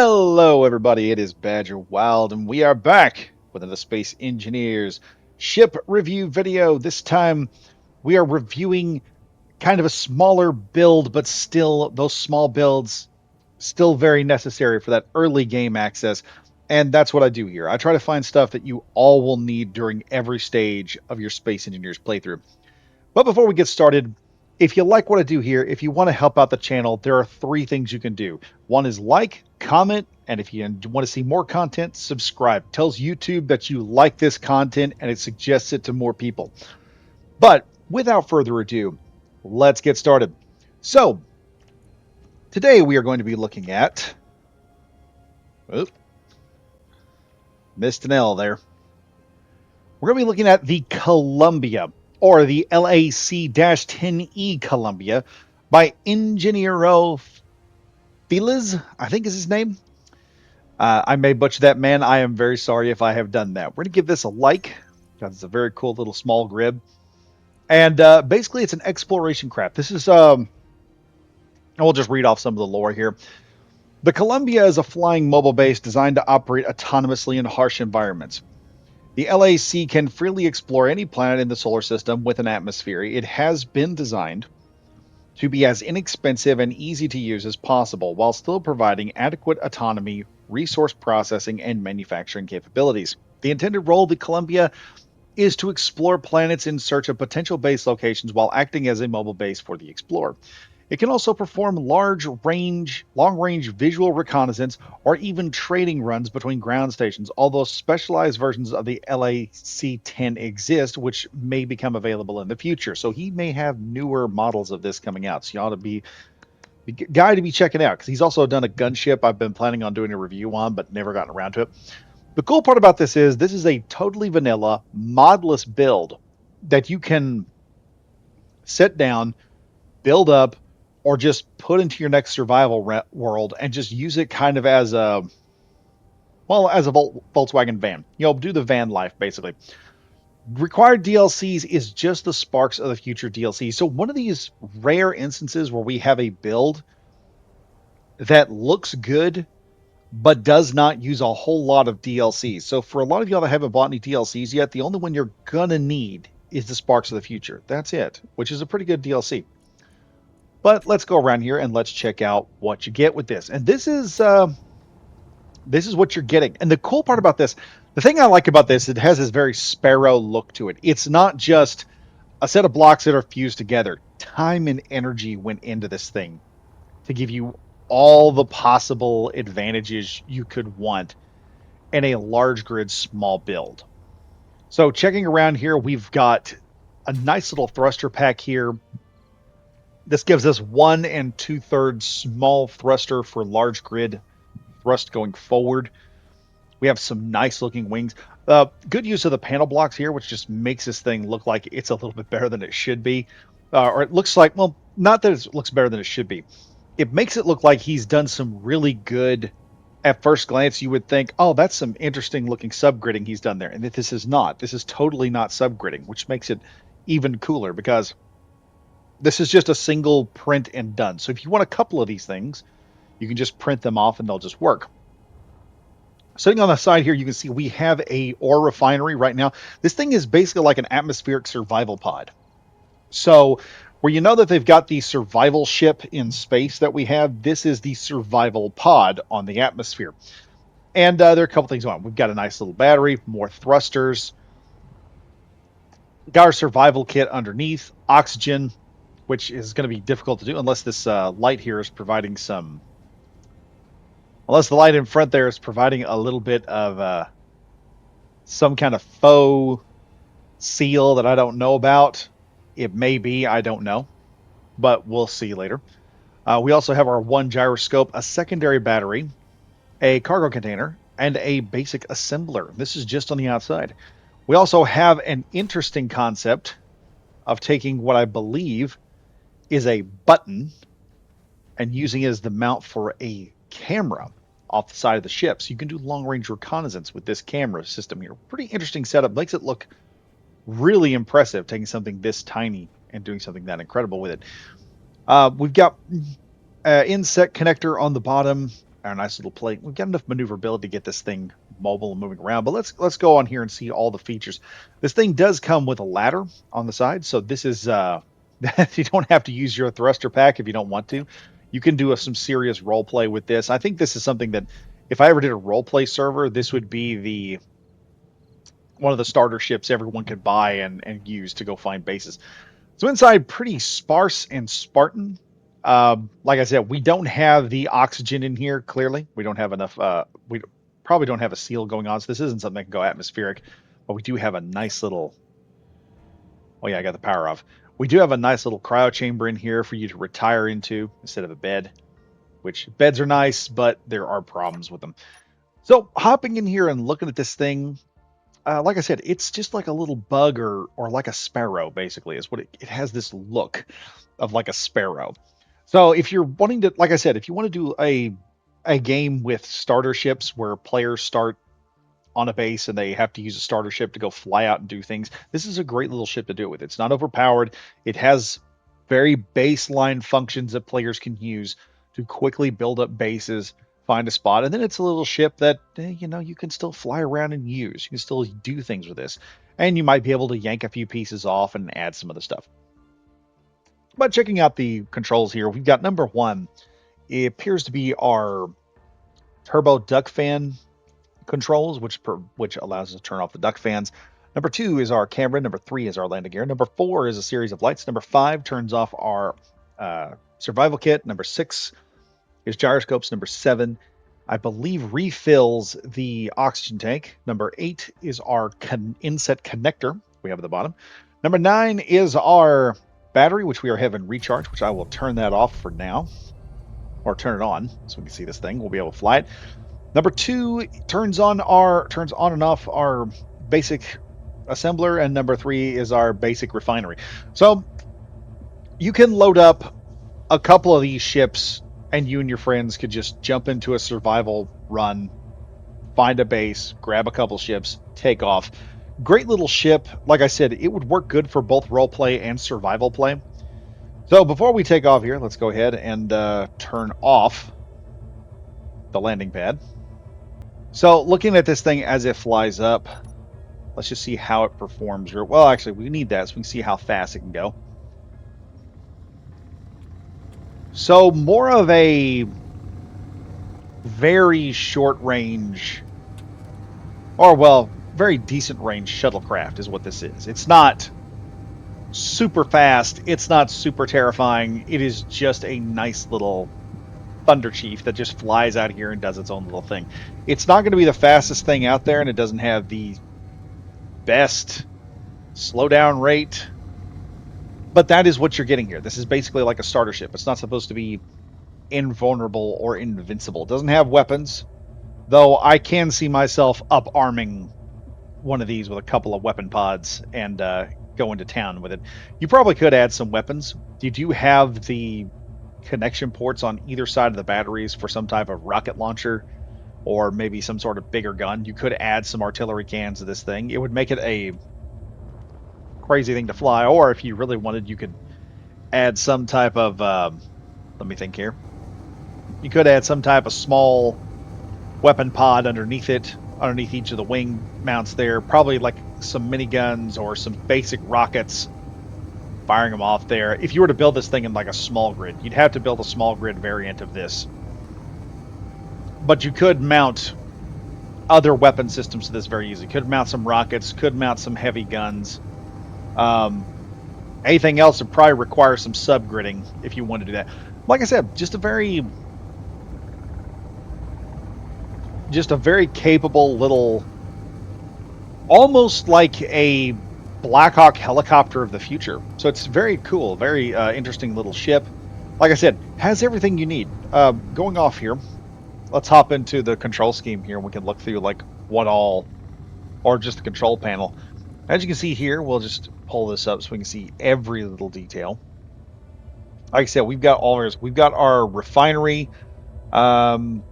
Hello, everybody. It is Badger Wild, and we are back with another Space Engineers ship review video. This time, we are reviewing kind of a smaller build, but still, those small builds still very necessary for that early game access. And that's what I do here. I try to find stuff that you all will need during every stage of your Space Engineers playthrough. But before we get started, if you like what I do here, if you want to help out the channel, there are three things you can do. One is like, comment, and if you want to see more content, subscribe. It tells YouTube that you like this content and it suggests it to more people. But without further ado, let's get started. So, today we are going to be looking at... Oop, missed an L there. We're going to be looking at the Columbia, or the LAC-10E Columba, by Ingeniero Feliz, I think is his name. I may butcher that, man. I am very sorry if I have done that. We're going to give this a like, because it's a very cool little small grid. And basically, it's an exploration craft. This is, we'll just read off some of the lore here. The Columbia is a flying mobile base designed to operate autonomously in harsh environments. The LAC can freely explore any planet in the solar system with an atmosphere. It has been designed to be as inexpensive and easy to use as possible, while still providing adequate autonomy, resource processing, and manufacturing capabilities. The intended role of the Columbia is to explore planets in search of potential base locations while acting as a mobile base for the explorer. It can also perform long-range visual reconnaissance or even trading runs between ground stations, although specialized versions of the LAC-10 exist, which may become available in the future. So he may have newer models of this coming out. So you ought to be a guy to be checking out, because he's also done a gunship I've been planning on doing a review on, but never gotten around to it. The cool part about this is a totally vanilla, modless build that you can set down, build up, or just put into your next survival world and just use it kind of as a Volkswagen van. Do the van life, basically. Required DLCs is just the sparks of the future DLC. So one of these rare instances where we have a build that looks good, but does not use a whole lot of DLCs. So for a lot of y'all that haven't bought any DLCs yet, the only one you're gonna need is the Sparks of the Future. That's it, which is a pretty good DLC. But let's go around here and let's check out what you get with this. And this is what you're getting. And the cool part about this, the thing I like about this, it has this very Sparrow look to it. It's not just a set of blocks that are fused together. Time and energy went into this thing to give you all the possible advantages you could want in a large grid small build. So checking around here, we've got a nice little thruster pack here. This gives us 1 2/3 small thruster for large grid thrust going forward. We have some nice looking wings. Good use of the panel blocks here, which just makes this thing look like it's a little bit better than it should be. Or it looks like, well, not that it looks better than it should be. It makes it look like he's done some really good, at first glance, you would think, oh, that's some interesting looking subgridding he's done there. And this is not. This is totally not subgridding, which makes it even cooler, because this is just a single print and done. So if you want a couple of these things, you can just print them off and they'll just work. Sitting on the side here, you can see we have a ore refinery right now. This thing is basically like an atmospheric survival pod. So where you know that they've got the survival ship in space that we have, this is the survival pod on the atmosphere. And there are a couple things on. We've got a nice little battery, more thrusters. Got our survival kit underneath, oxygen, which is going to be difficult to do unless this light here is providing some... Unless the light in front there is providing a little bit of some kind of faux seal that I don't know about. It may be, I don't know. But we'll see later. We also have our 1 gyroscope, a secondary battery, a cargo container, and a basic assembler. This is just on the outside. We also have an interesting concept of taking what I believe is a button and using it as the mount for a camera off the side of the ship. So you can do long-range reconnaissance with this camera system here. Pretty interesting setup. Makes it look really impressive, taking something this tiny and doing something that incredible with it. We've got insect connector on the bottom. our nice little plate. We've got enough maneuverability to get this thing mobile and moving around. But let's go on here and see all the features. This thing does come with a ladder on the side, so this is you don't have to use your thruster pack if you don't want to. You can do some serious role play with this. I think this is something that if I ever did a role play server, this would be the one of the starter ships everyone could buy and use to go find bases. So inside, pretty sparse and Spartan. Like I said, we don't have the oxygen in here. Clearly, we don't have enough. We probably don't have a seal going on, so this isn't something that can go atmospheric. But we do have a nice little. Oh yeah, I got the power off. We do have a nice little cryochamber in here for you to retire into instead of a bed. Which beds are nice, but there are problems with them. So hopping in here and looking at this thing, like I said, it's just like a little bug or like a sparrow, basically, is what it has this look of like a sparrow. So if you're wanting to, like I said, if you want to do a game with starter ships where players start on a base and they have to use a starter ship to go fly out and do things, this is a great little ship to do it with. It's not overpowered. It has very baseline functions that players can use to quickly build up bases, find a spot, and then it's a little ship that you can still fly around and use. You can still do things with this, and you might be able to yank a few pieces off and add some other stuff. But checking out the controls here, we've got number one. It appears to be our turbo duct fan controls, which allows us to turn off the duct fans. Number two is our camera. Number three is our landing gear. Number four is a series of lights. Number five turns off our survival kit. Number six is gyroscopes. Number seven, I believe, refills the oxygen tank. Number eight is our inset connector we have at the bottom. Number nine is our battery, which we are having recharge, which I will turn that off for now, or turn it on so we can see this thing. We'll be able to fly it. Number two turns on and off our basic assembler, and number three is our basic refinery. So you can load up a couple of these ships and you and your friends could just jump into a survival run, find a base, grab a couple ships, take off. Great little ship. Like I said, it would work good for both role play and survival play. So before we take off here, let's go ahead and turn off the landing pad. So looking at this thing as it flies up, let's just see how it performs. Well, actually, we need that so we can see how fast it can go. So more of a very short range, or well, very decent range shuttlecraft is what this is. It's not super fast. It's not super terrifying. It is just a nice little Thunder Chief that just flies out here and does its own little thing. It's not going to be the fastest thing out there, and it doesn't have the best slowdown rate. But that is what you're getting here. This is basically like a starter ship. It's not supposed to be invulnerable or invincible. It doesn't have weapons, though I can see myself up-arming one of these with a couple of weapon pods and go into town with it. You probably could add some weapons. You do have the connection ports on either side of the batteries for some type of rocket launcher or maybe some sort of bigger gun. You could add some artillery cans to this thing. It would make it a crazy thing to fly, or if you really wanted, you could add some type of let me think here. You could add some type of small weapon pod underneath it, underneath each of the wing mounts there, probably like some miniguns or some basic rockets, firing them off there. If you were to build this thing in like a small grid, you'd have to build a small grid variant of this, but you could mount other weapon systems to this very easily. Could mount some rockets, could mount some heavy guns. Anything else would probably require some subgridding if you want to do that. Like I said, just a very capable little, almost like a Black Hawk helicopter of the future. So it's very cool, very interesting little ship. Like I said, has everything you need. Going off here, let's hop into the control scheme here and we can look through like what all, or just the control panel. As you can see here, we'll just pull this up so we can see every little detail. Like I said, we've got our refinery. Like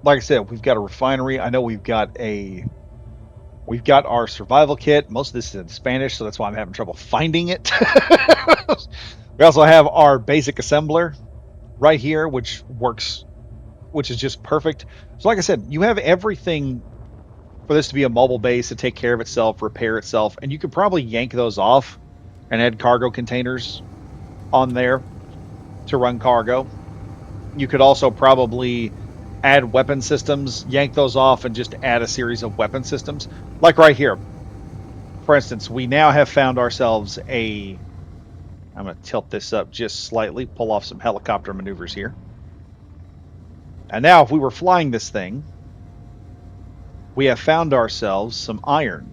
I said, we've got a refinery. I know we've got our survival kit. Most of this is in Spanish, so that's why I'm having trouble finding it. We also have our basic assembler. right here, which works, which is just perfect. So, like I said, you have everything for this to be a mobile base to take care of itself, repair itself, and you could probably yank those off and add cargo containers on there to run cargo. You could also probably add weapon systems, yank those off, and just add a series of weapon systems. Like right here, for instance, we now have found ourselves a. I'm going to tilt this up just slightly, pull off some helicopter maneuvers here. And now, if we were flying this thing, we have found ourselves some iron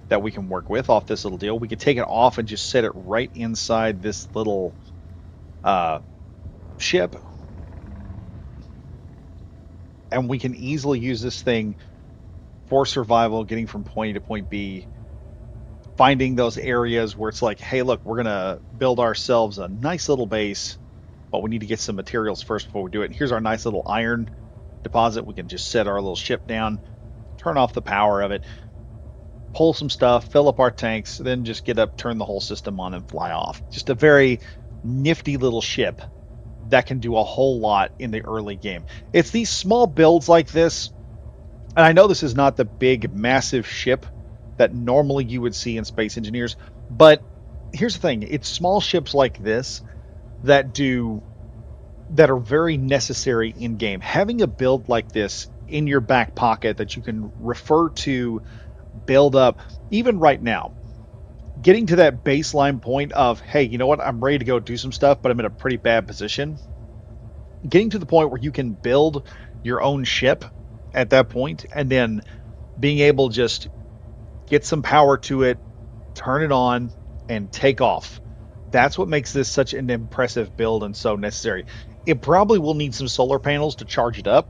that we can work with off this little deal. We could take it off and just set it right inside this little uh, ship, and we can easily use this thing for survival, getting from point A to point B, finding those areas where it's like, hey, look, we're gonna build ourselves a nice little base, but we need to get some materials first before we do it. Here's our nice little iron deposit. We can just set our little ship down, turn off the power of it, pull some stuff, fill up our tanks, then just get up, turn the whole system on, and fly off. Just a very nifty little ship that can do a whole lot in the early game. It's these small builds like this, and I know this is not the big, massive ship that normally you would see in Space Engineers, but here's the thing: it's small ships like this that are very necessary in game. Having a build like this in your back pocket that you can refer to, build up, even right now, getting to that baseline point of, hey, you know what, I'm ready to go do some stuff, but I'm in a pretty bad position. Getting to the point where you can build your own ship at that point, and then being able to just get some power to it, turn it on, and take off. That's what makes this such an impressive build and so necessary. It probably will need some solar panels to charge it up,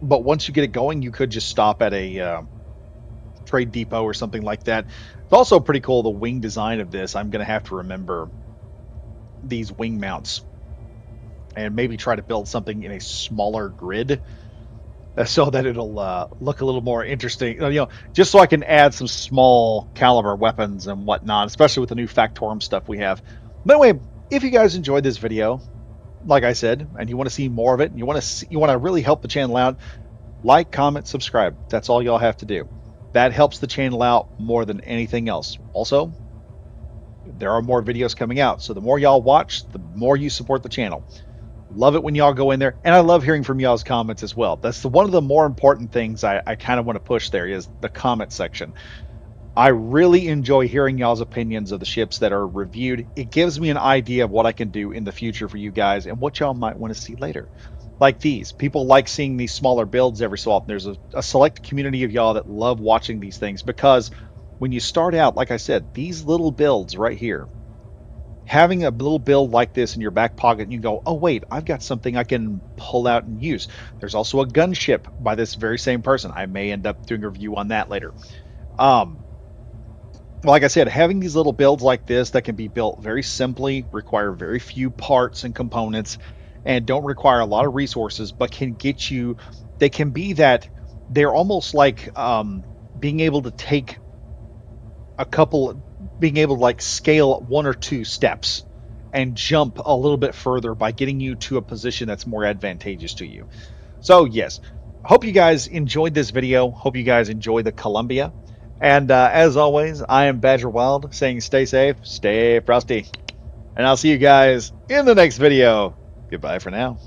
but once you get it going, you could just stop at a trade depot or something like that. It's also pretty cool, the wing design of this. I'm going to have to remember these wing mounts and maybe try to build something in a smaller grid so that it'll look a little more interesting. Just so I can add some small caliber weapons and whatnot, especially with the new Factorum stuff we have. But anyway, if you guys enjoyed this video, like I said, and you want to see more of it, and you want to really help the channel out, like, comment, subscribe. That's all y'all have to do. That helps the channel out more than anything else. Also, there are more videos coming out, so the more y'all watch, the more you support the channel. Love it when y'all go in there, and I love hearing from y'all's comments as well. That's one of the more important things I kind of want to push there, is the comment section. I really enjoy hearing y'all's opinions of the ships that are reviewed. It gives me an idea of what I can do in the future for you guys and what y'all might want to see later. Like these. People like seeing these smaller builds every so often. There's a select community of y'all that love watching these things, because when you start out, like I said, these little builds right here, having a little build like this in your back pocket, and you go, oh wait, I've got something I can pull out and use. There's also a gunship by this very same person. I may end up doing a review on that later. Like I said, having these little builds like this that can be built very simply, require very few parts and components, and don't require a lot of resources, but can get you, they can be that, they're almost like being able to take being able to like scale one or two steps and jump a little bit further by getting you to a position that's more advantageous to you. So yes, hope you guys enjoyed this video. Hope you guys enjoy the Columbia. And as always, I am Badger Wild, saying stay safe, stay frosty. And I'll see you guys in the next video. Goodbye for now.